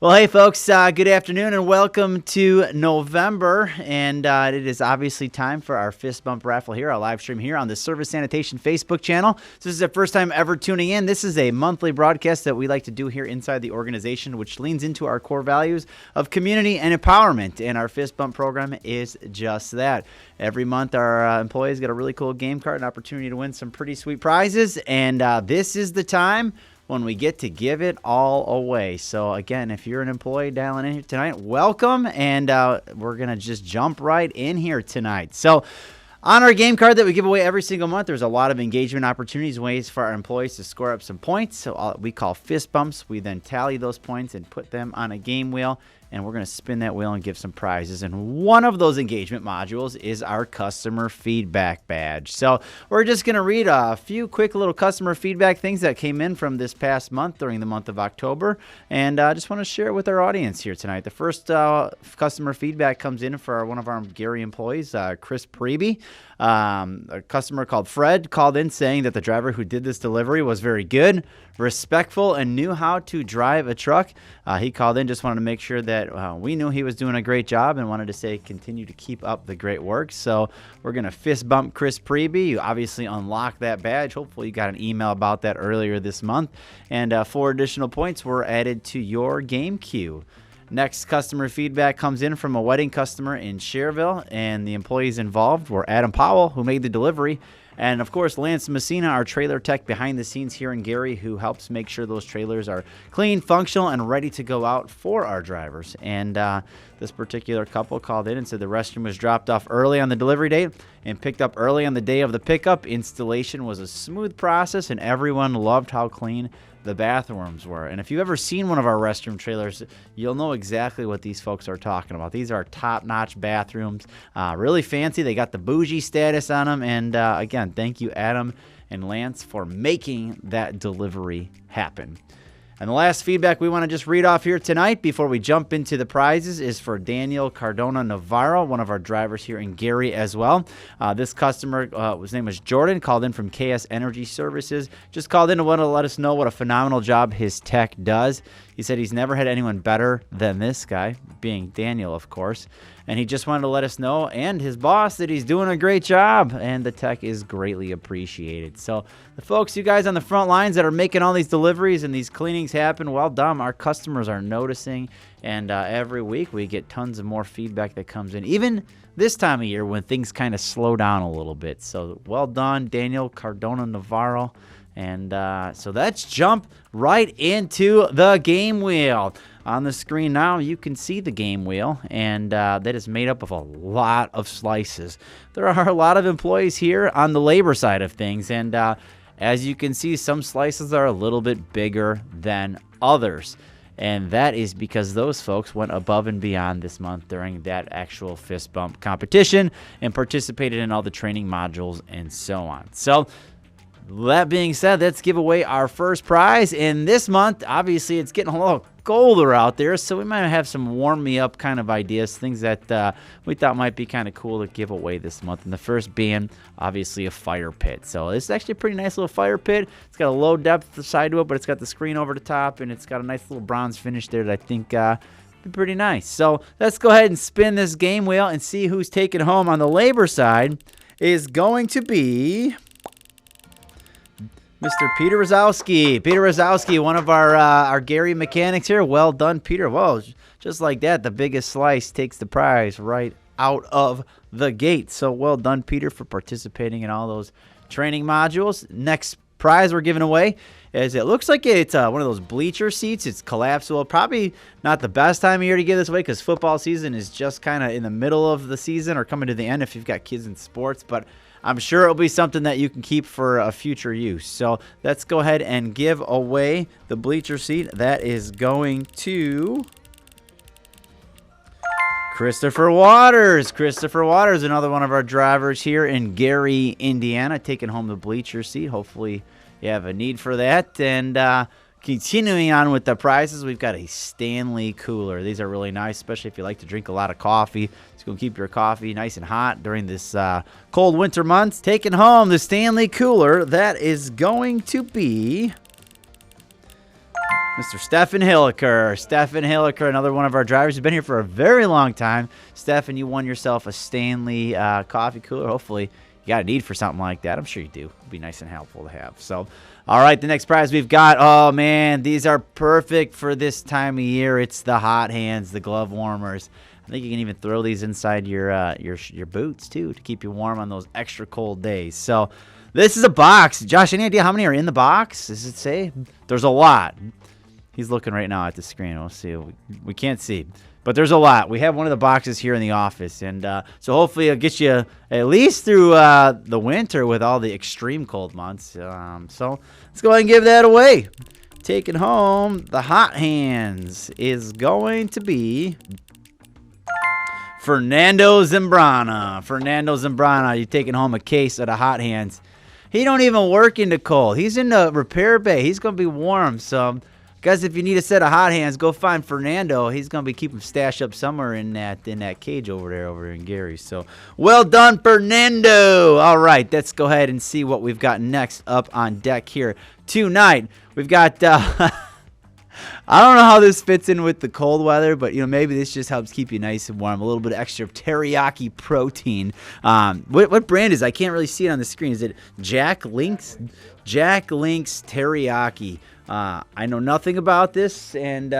Well, hey, folks, good afternoon and welcome to November. And it is obviously time for our fist bump raffle here, our live stream here on the Service Sanitation Facebook channel. So this is the first time ever tuning in. This is a monthly broadcast that we like to do here inside the organization, which leans into our core values of community and empowerment. And our fist bump program is just that. Every month, our employees get a really cool game card, an opportunity to win some pretty sweet prizes. And this is the time when we get to give it all away. So again, if you're an employee dialing in here tonight, welcome, and we're going to just jump right in here tonight. So on our game card that we give away every single month, there's a lot of engagement opportunities, ways for our employees to score up some points. So we call fist bumps. We then tally those points and put them on a game wheel, and we're going to spin that wheel and give some prizes. And one of those engagement modules is our customer feedback badge. So we're just going to read a few quick little customer feedback things that came in from this past month during the month of October. And I just want to share it with our audience here tonight. The first customer feedback comes in for one of our Gary employees, Chris Preby. A customer called Fred called in saying that the driver who did this delivery was very good, respectful, and knew how to drive a truck. He called in, just wanted to make sure that we knew he was doing a great job and wanted to say continue to keep up the great work. So we're going to fist bump Chris Preby. You obviously unlocked that badge. Hopefully you got an email about that earlier this month. And 4 additional points were added to your game queue. Next customer feedback comes in from a wedding customer in Cherville, and the employees involved were Adam Powell, who made the delivery, and of course Lance Messina, our trailer tech behind the scenes here in Gary, who helps make sure those trailers are clean, functional, and ready to go out for our drivers. And this particular couple called in and said the restroom was dropped off early on the delivery date and picked up early on the day of the pickup. Installation was a smooth process, and everyone loved how clean the bathrooms were. And if you've ever seen one of our restroom trailers, you'll know exactly what these folks are talking about. These are top-notch bathrooms, really fancy. They got the bougie status on them. And again, thank you, Adam and Lance, for making that delivery happen. And the last feedback we want to just read off here tonight before we jump into the prizes is for Daniel Cardona Navarro, one of our drivers here in Gary as well. This customer, his name was Jordan, called in from KS Energy Services. Just called in to want to let us know what a phenomenal job his tech does. He said he's never had anyone better than this guy, being Daniel, of course. And he just wanted to let us know, and his boss, that he's doing a great job, and the tech is greatly appreciated. So the folks, you guys on the front lines that are making all these deliveries and these cleanings happen, well done. Our customers are noticing, and every week we get tons of more feedback that comes in, even this time of year when things kind of slow down a little bit. So well done, Daniel Cardona Navarro. And so let's jump right into the game wheel. On the screen now, you can see the game wheel, and that is made up of a lot of slices. There are a lot of employees here on the labor side of things, and as you can see, some slices are a little bit bigger than others. And that is because those folks went above and beyond this month during that actual fist bump competition and participated in all the training modules and so on. So that being said, let's give away our first prize. And this month, obviously, it's getting a little colder out there, so we might have some warm-me-up kind of ideas, things that we thought might be kind of cool to give away this month. And the first being, obviously, a fire pit. So it's actually a pretty nice little fire pit. It's got a low depth side to it, but it's got the screen over the top, and it's got a nice little bronze finish there that I think be pretty nice. So let's go ahead and spin this game wheel and see who's taking home on the labor side. Is going to be Mr. Peter Rosowski. Peter Rosowski, one of our Gary mechanics here. Well done, Peter. Well, just like that, the biggest slice takes the prize right out of the gate. So well done, Peter, for participating in all those training modules. Next prize we're giving away is, it looks like it's one of those bleacher seats. It's collapsible. Probably not the best time of year to give this away because football season is just kind of in the middle of the season or coming to the end if you've got kids in sports. But I'm sure it'll be something that you can keep for a future use. So let's go ahead and give away the bleacher seat. That is going to Christopher Waters. Christopher Waters, another one of our drivers here in Gary, Indiana, taking home the bleacher seat. Hopefully you have a need for that. And continuing on with the prizes, we've got a Stanley cooler. These are really nice, especially if you like to drink a lot of coffee. It's going to keep your coffee nice and hot during this cold winter months. Taking home the Stanley cooler, that is going to be Mr. Stephen Hilliker. Stephen Hilliker, another one of our drivers who's been here for a very long time. Stephen, you won yourself a Stanley coffee cooler. Hopefully, you got a need for something like that. I'm sure you do. It'd be nice and helpful to have. So, all right, the next prize we've got. Oh, man, these are perfect for this time of year. It's the hot hands, the glove warmers. I think you can even throw these inside your boots, too, to keep you warm on those extra cold days. So, this is a box. Josh, any idea how many are in the box? Does it say? There's a lot. He's looking right now at the screen. We'll see. We can't see. But there's a lot. We have one of the boxes here in the office. And so hopefully it'll get you at least through the winter with all the extreme cold months. So let's go ahead and give that away. Taking home the hot hands is going to be Fernando Zambrana. Fernando Zambrana, you're taking home a case of the hot hands. He don't even work in the cold. He's in the repair bay. He's going to be warm. So, guys, if you need a set of hot hands, go find Fernando. He's going to be keeping stashed up somewhere in that cage over in Gary's. So, well done, Fernando. All right, let's go ahead and see what we've got next up on deck here tonight. We've got... I don't know how this fits in with the cold weather, but maybe this just helps keep you nice and warm. A little bit of extra teriyaki protein. What brand is it? I can't really see it on the screen. Is it Jack Link's? Jack Link's teriyaki. I know nothing about this, and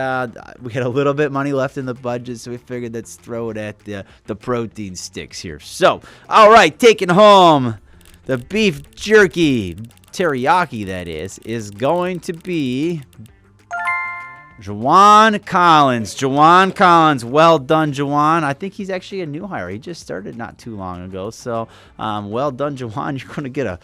we had a little bit of money left in the budget, so we figured let's throw it at the protein sticks here. So, all right, taking home the beef jerky teriyaki, that is going to be Jawan Collins. Jawan Collins. Well done, Jawan. I think he's actually a new hire. He just started not too long ago. So, well done, Jawan. You're going to get a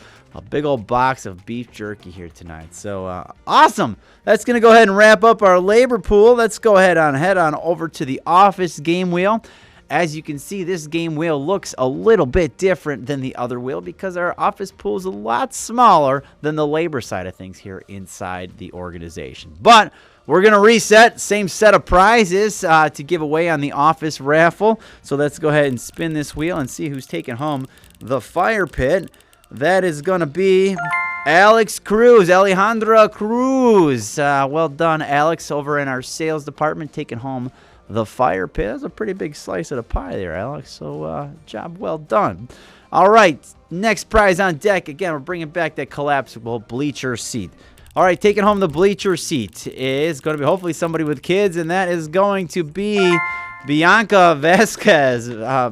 big old box of beef jerky here tonight. So, awesome. That's going to go ahead and wrap up our labor pool. Let's go ahead and head on over to the office game wheel. As you can see, this game wheel looks a little bit different than the other wheel because our office pool is a lot smaller than the labor side of things here inside the organization. But we're going to reset, same set of prizes to give away on the office raffle. So let's go ahead and spin this wheel and see who's taking home the fire pit. That is going to be Alex Cruz, Alejandra Cruz. Well done, Alex, over in our sales department, taking home the fire pit. That's a pretty big slice of the pie there, Alex. So job well done. All right, next prize on deck. Again, we're bringing back that collapsible bleacher seat. All right, taking home the bleacher seat is going to be hopefully somebody with kids, and that is going to be Bianca Vasquez.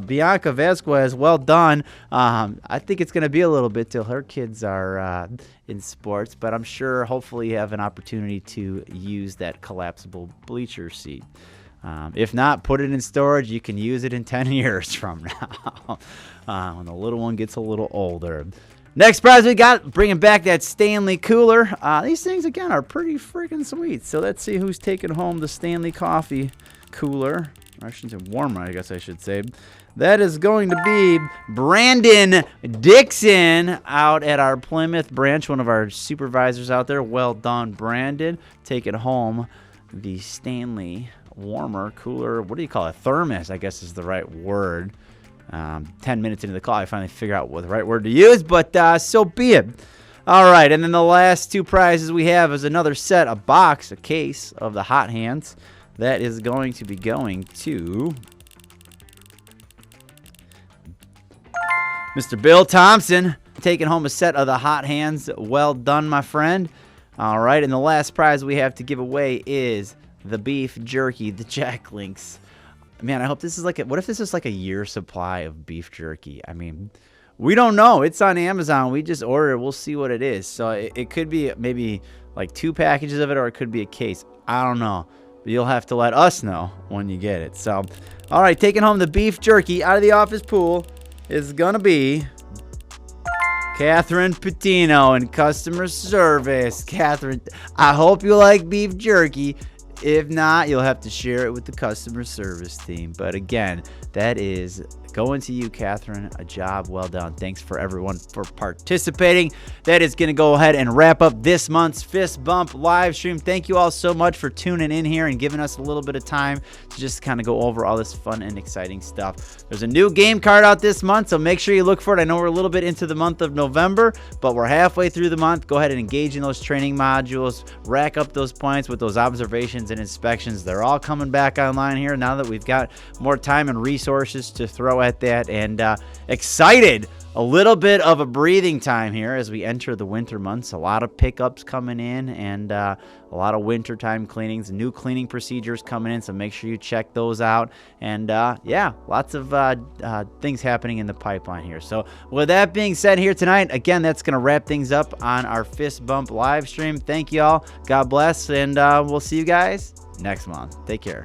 Bianca Vasquez, well done. I think it's going to be a little bit till her kids are in sports, but I'm sure hopefully you have an opportunity to use that collapsible bleacher seat. If not, put it in storage. You can use it in 10 years from now when the little one gets a little older. Next prize we got, bringing back that Stanley cooler. These things, again, are pretty freaking sweet. So let's see who's taking home the Stanley coffee cooler. I shouldn't say warmer, I guess I should say. That is going to be Brandon Dixon out at our Plymouth branch, one of our supervisors out there. Well done, Brandon. Taking home the Stanley warmer cooler. What do you call it? Thermos, I guess is the right word. 10 minutes into the call, I finally figure out what the right word to use, but so be it. All right, and then the last two prizes we have is another set, a box, a case of the hot hands. That is going to be going to Mr. Bill Thompson, taking home a set of the hot hands. Well done, my friend. All right, and the last prize we have to give away is the beef jerky, the Jack Links. Man, I hope this is what if this is like a year supply of beef jerky? I mean, we don't know. It's on Amazon. We just ordered it. We'll see what it is. So it could be maybe like 2 packages of it, or it could be a case. I don't know. But you'll have to let us know when you get it. So, all right, taking home the beef jerky out of the office pool is going to be Catherine Patino in customer service. Catherine, I hope you like beef jerky. If not, you'll have to share it with the customer service team. But again, that is going to you, Catherine. A job well done. Thanks for everyone for participating. That is going to go ahead and wrap up this month's Fist Bump live stream. Thank you all so much for tuning in here and giving us a little bit of time to just kind of go over all this fun and exciting stuff. There's a new game card out this month, so make sure you look for it. I know we're a little bit into the month of November, but we're halfway through the month. Go ahead and engage in those training modules. Rack up those points with those observations and inspections. They're all coming back online here now that we've got more time and resources to throw at that, and excited. A little bit of a breathing time here as we enter the winter months. A lot of pickups coming in, and a lot of wintertime cleanings, new cleaning procedures coming in, so make sure you check those out. And yeah, lots of things happening in the pipeline here. So with that being said here tonight, again, that's going to wrap things up on our Fist Bump live stream. Thank you all. God bless, and we'll see you guys next month. Take care.